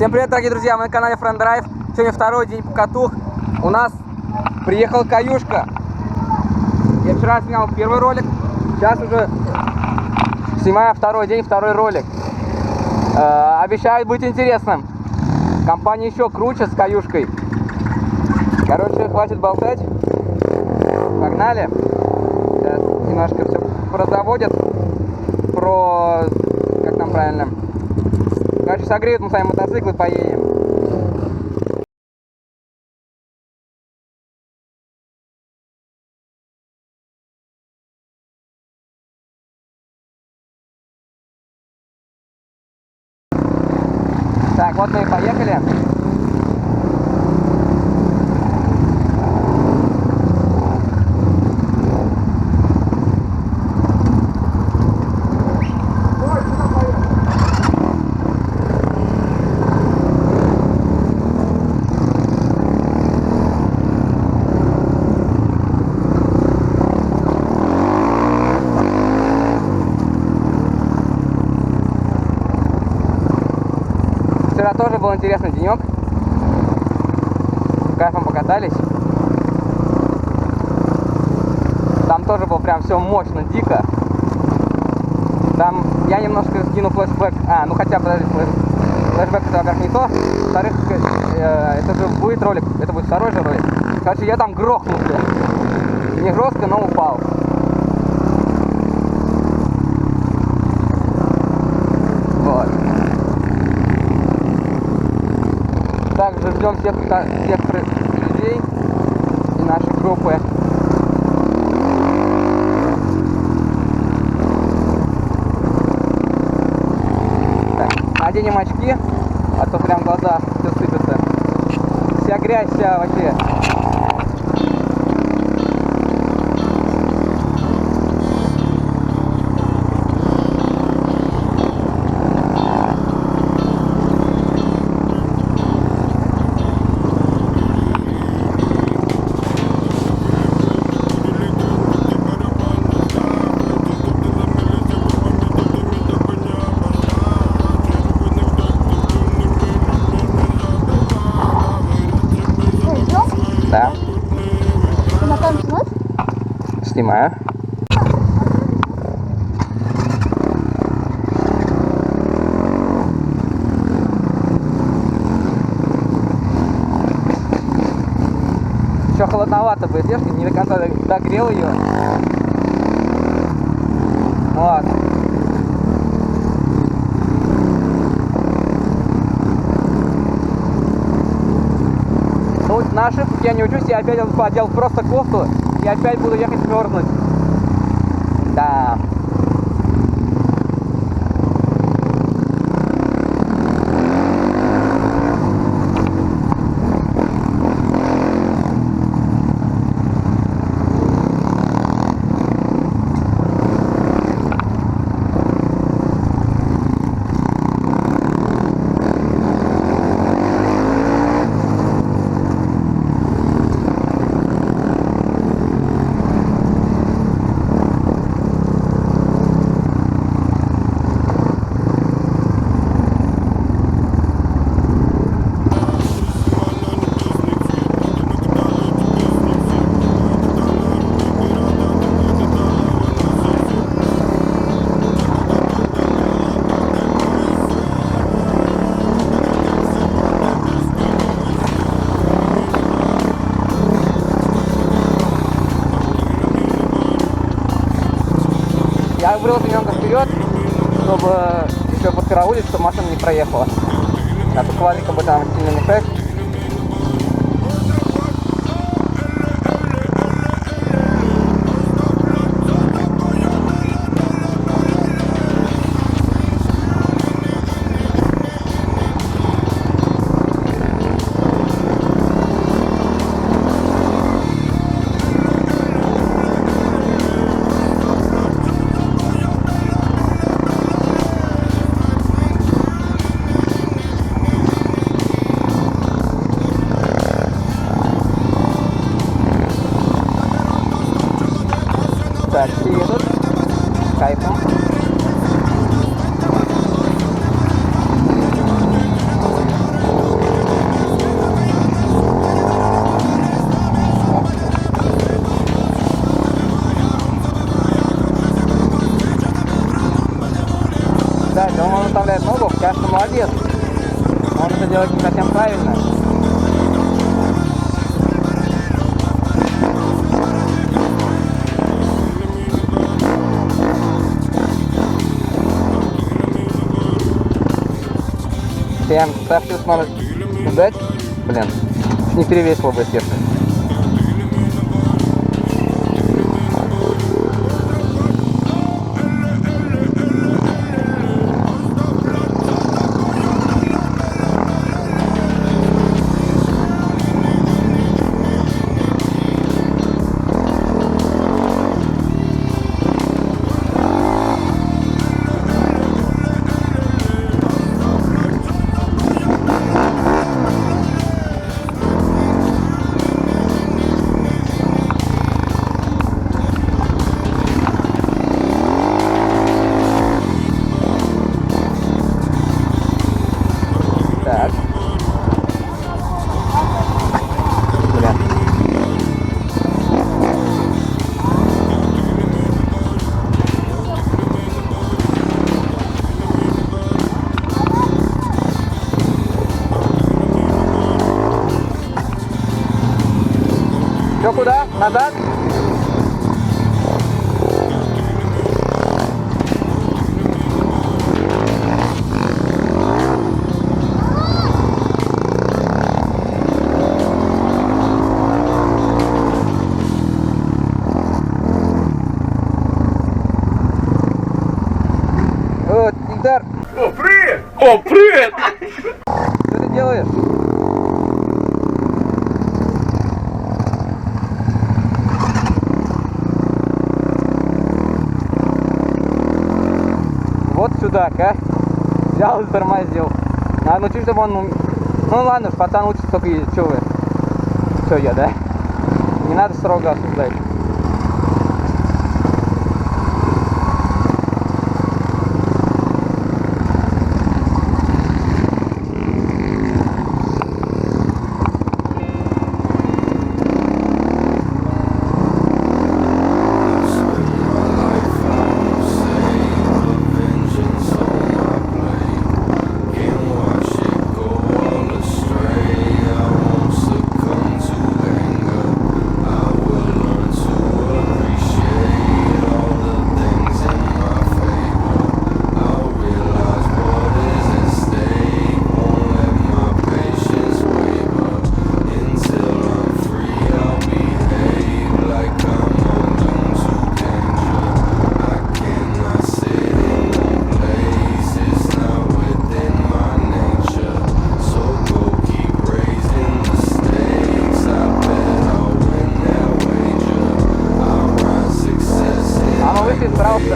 Всем привет, дорогие друзья, мы на канале Friend Drive. Сегодня второй день покатух. У нас приехал каюшка. Я вчера снял первый ролик, сейчас уже снимаю второй день, второй ролик. Обещает быть интересным. Компания еще круче с каюшкой. Короче, хватит болтать. Погнали. Сейчас немножко все прозаводят. Как там правильно? Короче, согреют мы сами мотоциклы, поедем. Так, вот мы и поехали. Вчера тоже был интересный денек. Кайфом покатались. Там тоже было прям все мощно, дико. Там я немножко скину флешбэк. Ну хотя, подожди, флешбэк это, во-первых, не то. Во-вторых, это же будет ролик, это будет второй же ролик. Короче, я там грохнулся. Не жестко, но упал. Вот. Также ждем всех людей и нашей группы. Так, наденем очки, а то прям глаза все сыпятся. Вся грязь, вся вообще. Да. Ты на камеру снимаешь? Снимаю. Еще холодновато будет, видишь, не до конца догрел ее. Вот. На ошибках я не учусь, я опять одел просто кофту и опять буду ехать мерзнуть. Да. Я выбрался немного вперед, чтобы еще подкараулить, чтобы машина не проехала. А то квадрика бы там сильно мешает. Но он это делает не совсем правильно. Я ставьте смотреть. Дать? Блин, не перевесило бы, естественно. Так. Бля. Чё, куда? Назад? Вот, Ильдар, О, привет! О, привет! что ты делаешь? Вот чудак, а? Взял и тормозил. Надо научить, чтобы он... Ну ладно уж, пацан учится только и... Чё вы? Чё я, да? Не надо строго осуждать.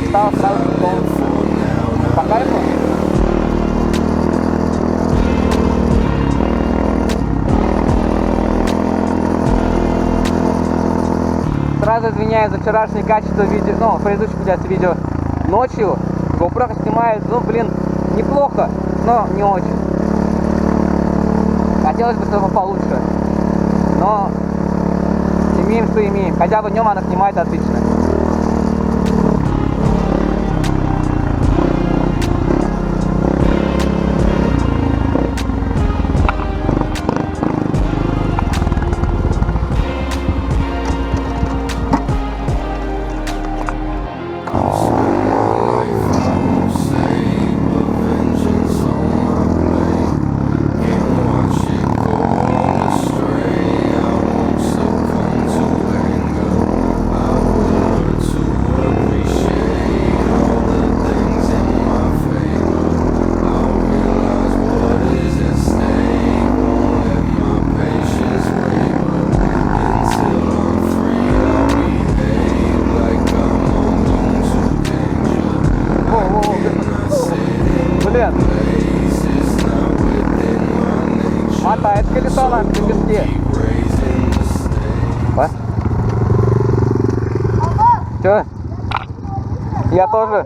Стал сразу по кайфу. Сразу извиняюсь за вчерашнее качество видео, ну, предыдущих видео ночью. GoPro снимает, ну, блин, неплохо, но не очень. Хотелось бы, чтобы получше. Но имеем, что имеем. Хотя бы днем она снимает отлично. Блин, мотает колесо на песке. А? Чё? Я тоже.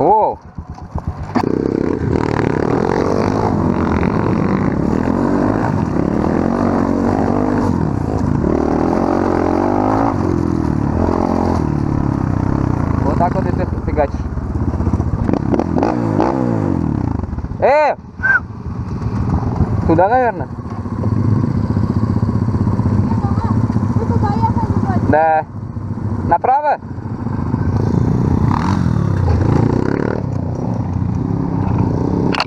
Воу. Вот так вот и ты фигачишь. Туда, наверное? Вы туда ехали вроде. Да. Направо?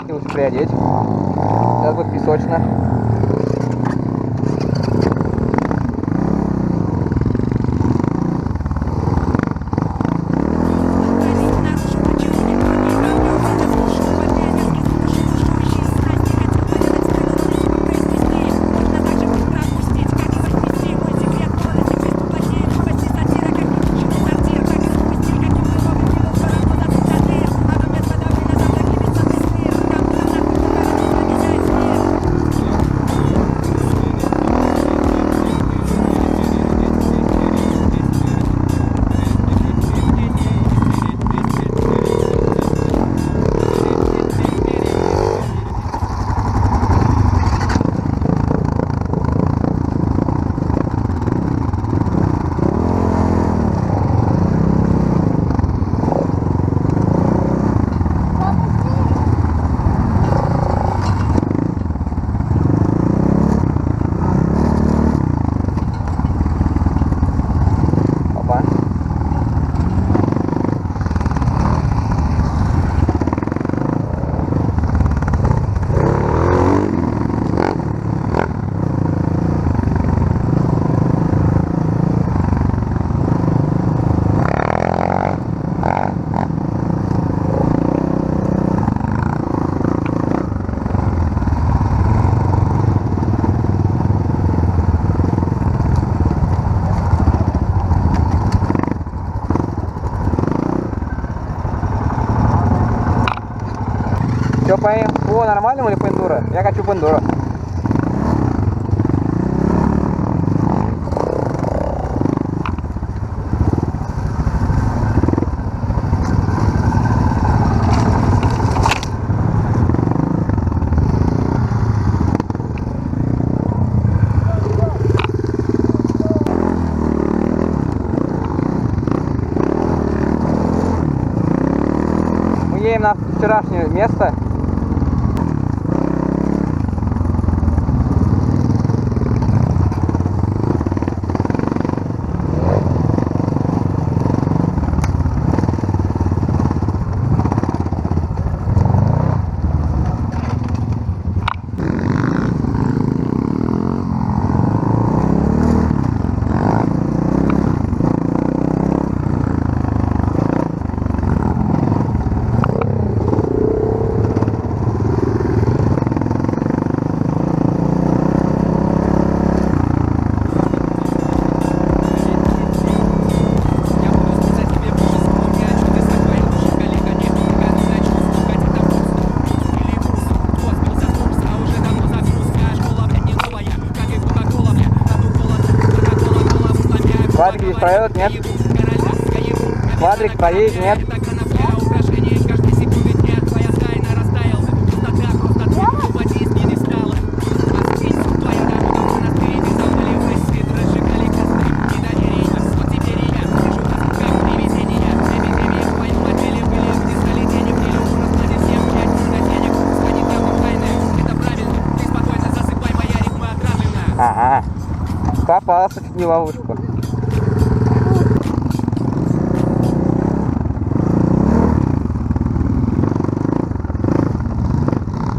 И лучше приодеть. Сейчас будет песочно. Опа. Че, поедем по нормальному или по эндуро? Я хочу по эндуро. Мы едем на вчерашнее место. Квадрик здесь проедет, нет? Квадрик проедет, нет? Ага. Попался чуть не в ловушку.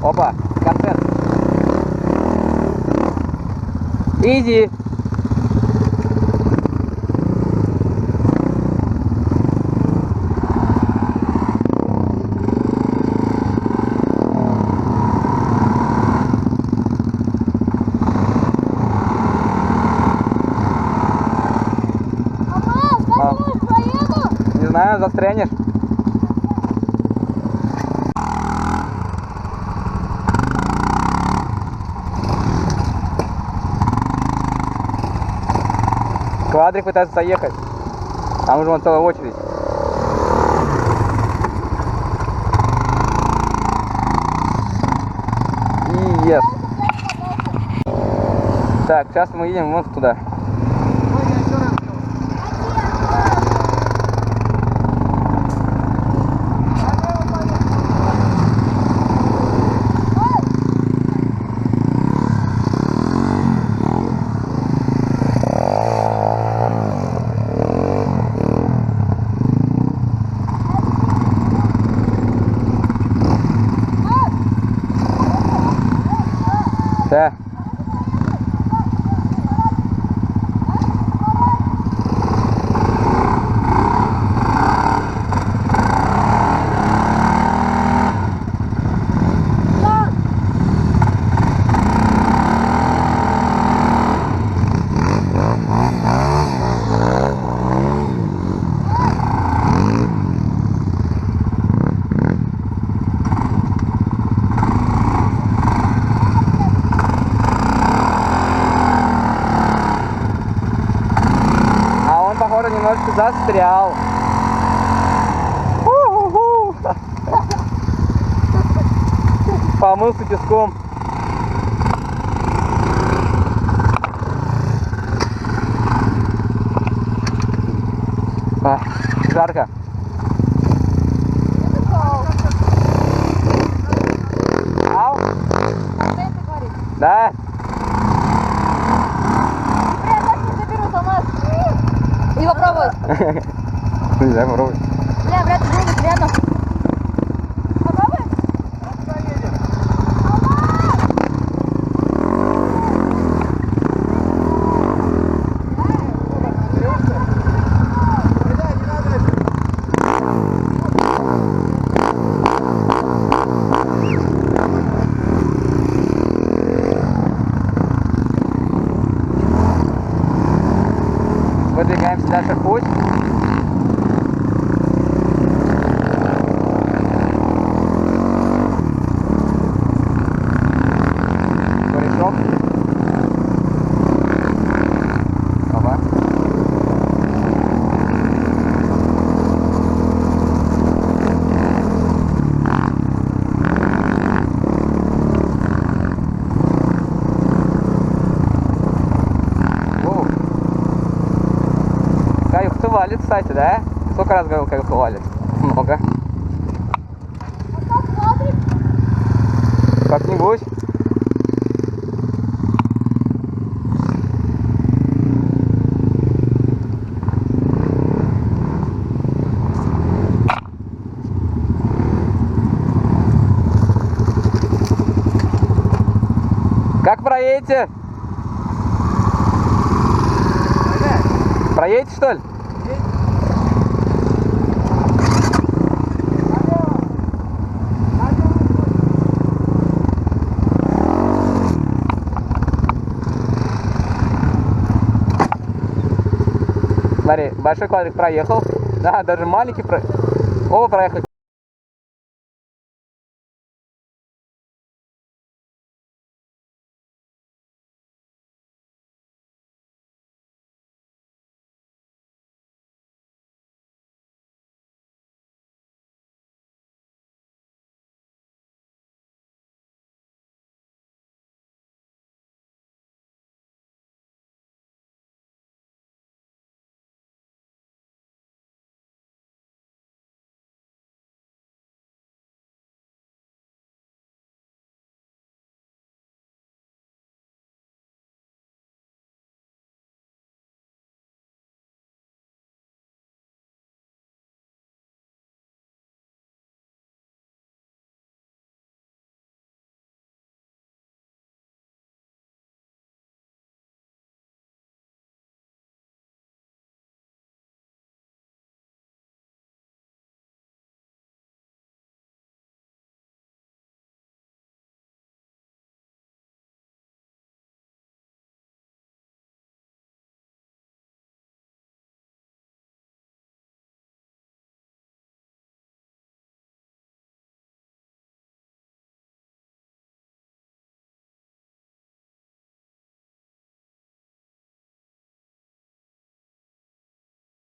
Опа, контент. Иди. Не знаю, застрянешь. Квадрик пытается заехать. Там уже вон целая очередь. Yes. Так, сейчас мы едем вот туда. Да. Похоже, немножко застрял. Помылся песком. Жарко. Ау? Да. И попробуй. Нельзя попробовать. Бля, брат, будет рядом. Попробуй? Выдвигаемся дальше в путь. Корешок. Опа. Каюха валит, кстати, да? Сколько раз говорил, каюха валит? Много. Как-нибудь. Как проедете? Проедете, что ли? Смотри, большой квадрик проехал. Да, даже маленький оба проехали.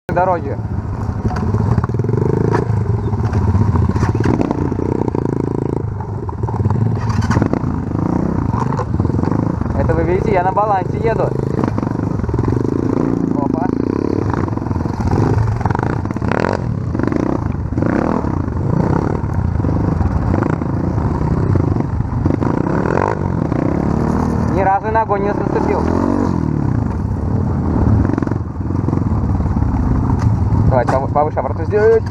Дороги. Подожди, я на балансе еду. Опа. Ни разу ногой не зацепил. Давай, повыше обратно сделать.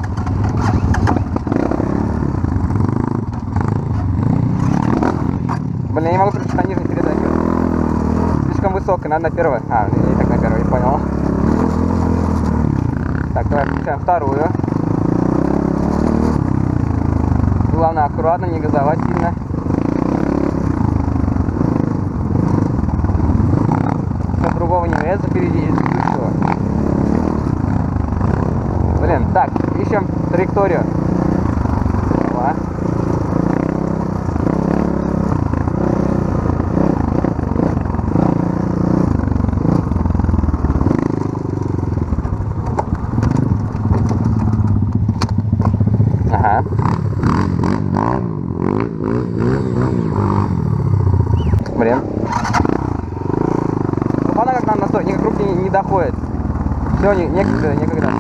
Блин, я не могу переключить на нижней передаче. Слишком высокая, надо на первой. А, не так на первой, я понял. Так, давай включаем вторую. Главное аккуратно, не газовать сильно. Сейчас другого не имеется, впереди есть еще. Блин, так, ищем траекторию. Ага. Блин. Ну, она как нам настроить, никак руки не доходит. Все, некогда.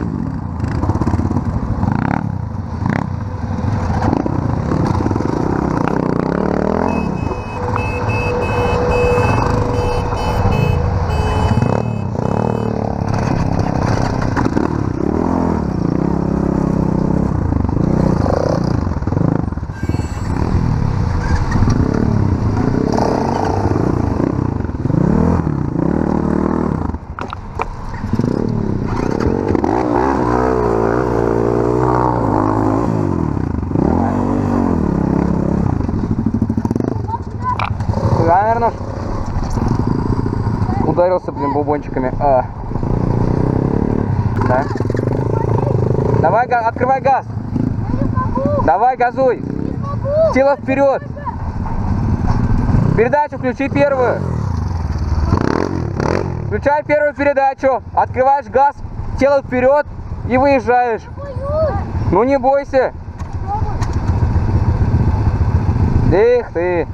Да, наверное, ударился, блин, бубончиками. Да. Давай, открывай газ. Давай, газуй. Тело вперед. Передачу включи первую. Включай первую передачу. Открываешь газ, тело вперед и выезжаешь. Ну не бойся. Эх ты.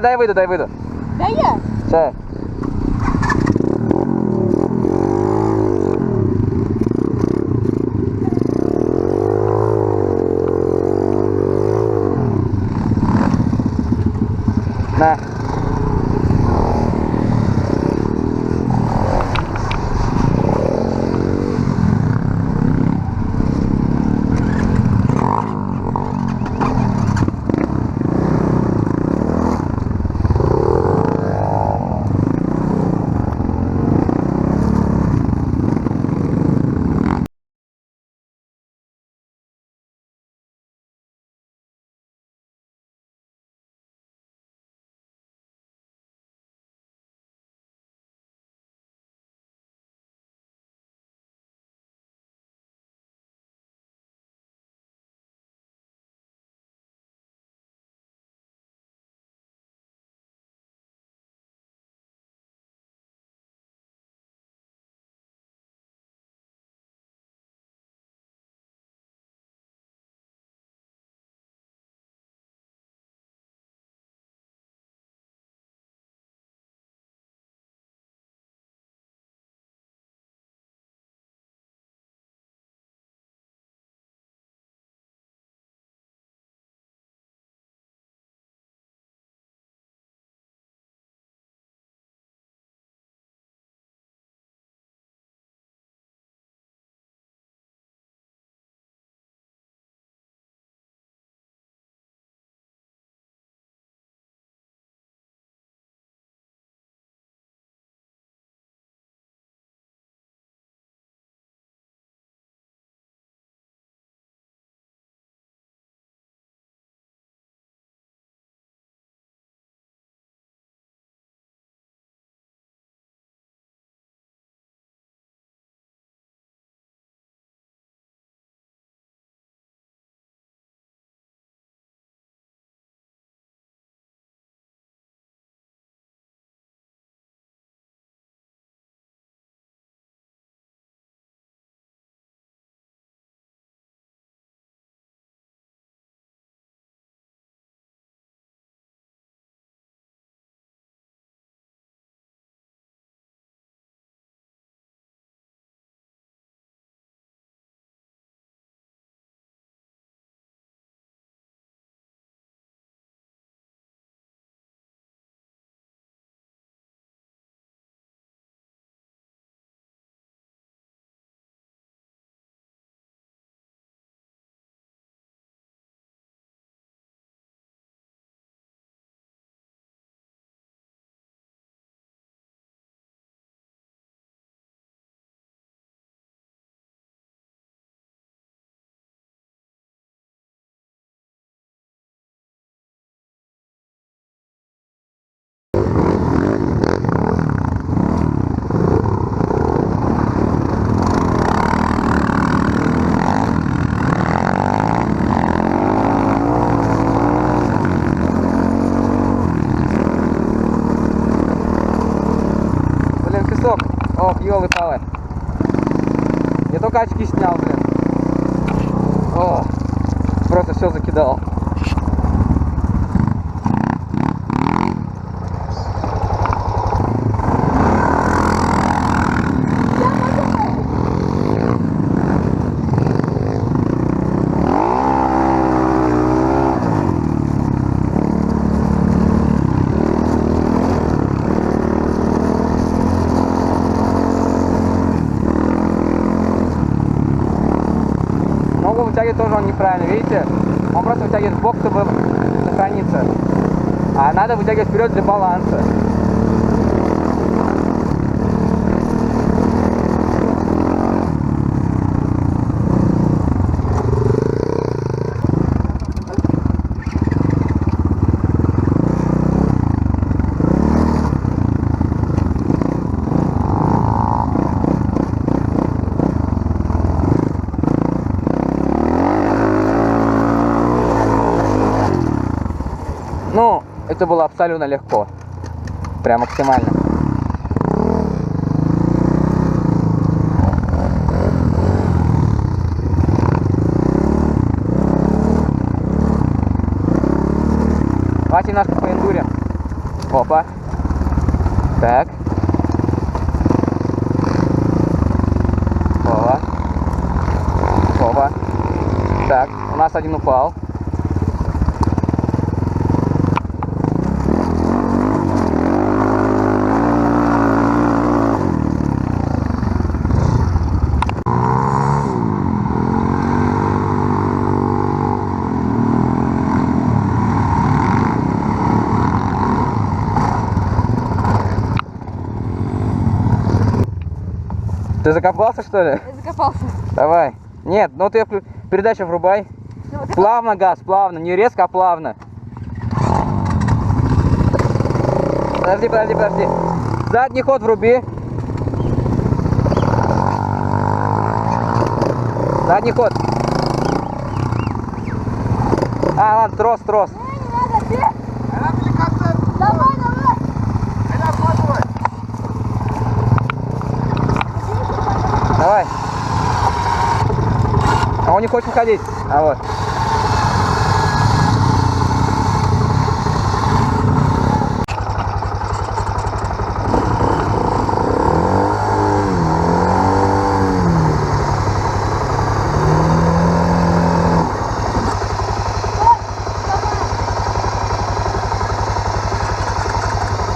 Дай выйду. Да я. Все. Ох, ёлы-палы. Я только очки снял, блин. О, просто все закидал. Ногу вытягивает тоже он неправильно, видите? Он просто вытягивает в бок, чтобы сохраниться. А надо вытягивать вперед для баланса. Ну, это было абсолютно легко. Прям максимально. Давайте немножко поэндурим. Опа. Так. Опа. Опа. Так, у нас один упал. Ты закопался, что ли? Я закопался. Давай. Нет, ну ты передачу врубай. Ну, вот Плавно газ, плавно. Не резко, а плавно. Подожди. Задний ход вруби. Задний ход. А, ладно, трос. Не надо, ты. Давай. Давай. А он не хочет выходить. А вот.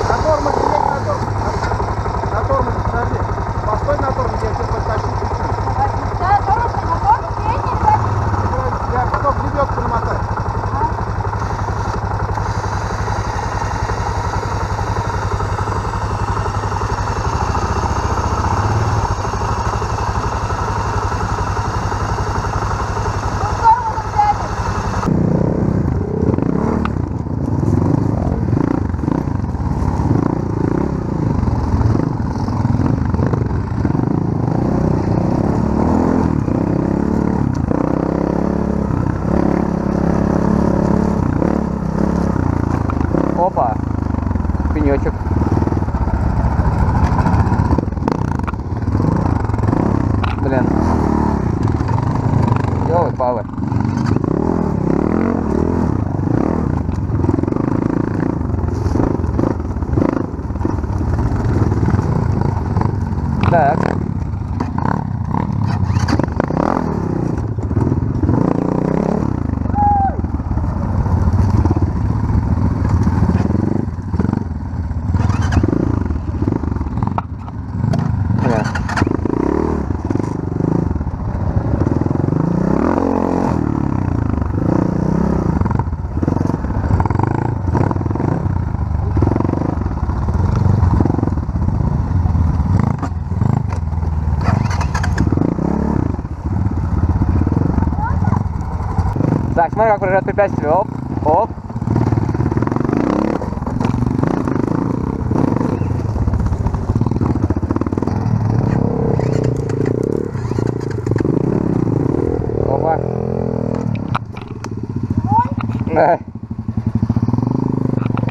На тормозе, на тормозе, подожди. Постой на тормозе, я тебе подтащу чуть-чуть. Да, тормоз, Я потом лебедку намотаю. Опа. Пенечек. Блин. Ёлы-палы. Так. Блин. Так, смотри, как прыгает препятствие. Оп, оп. Опа. Да.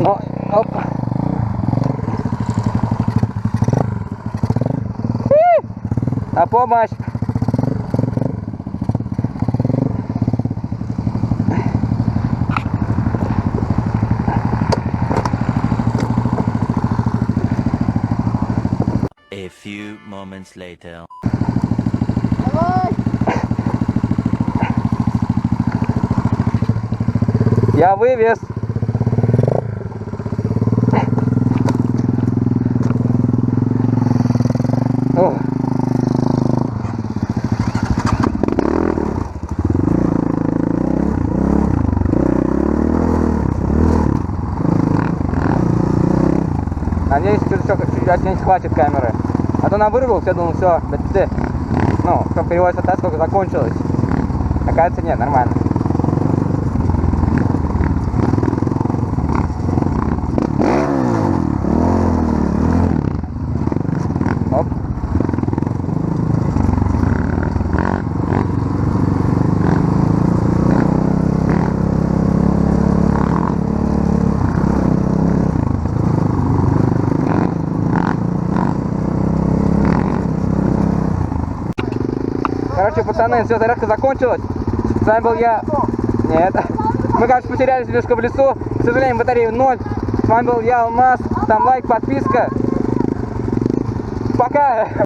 Ну, оп. На помощь! A few moments later. Давай. Я вывез. Ох. Надеюсь, чуть не хватит камеры. А то она вырвалась, я думал, все, ну, как привелось так, сколько закончилось. Оказывается, нет, нормально. Оп. Короче, пацаны, все, зарядка закончилась. С вами был я. Нет. Мы, короче, потерялись немножко в лесу. К сожалению, батареи 0. С вами был я, Алмаз. Там лайк, подписка. Пока.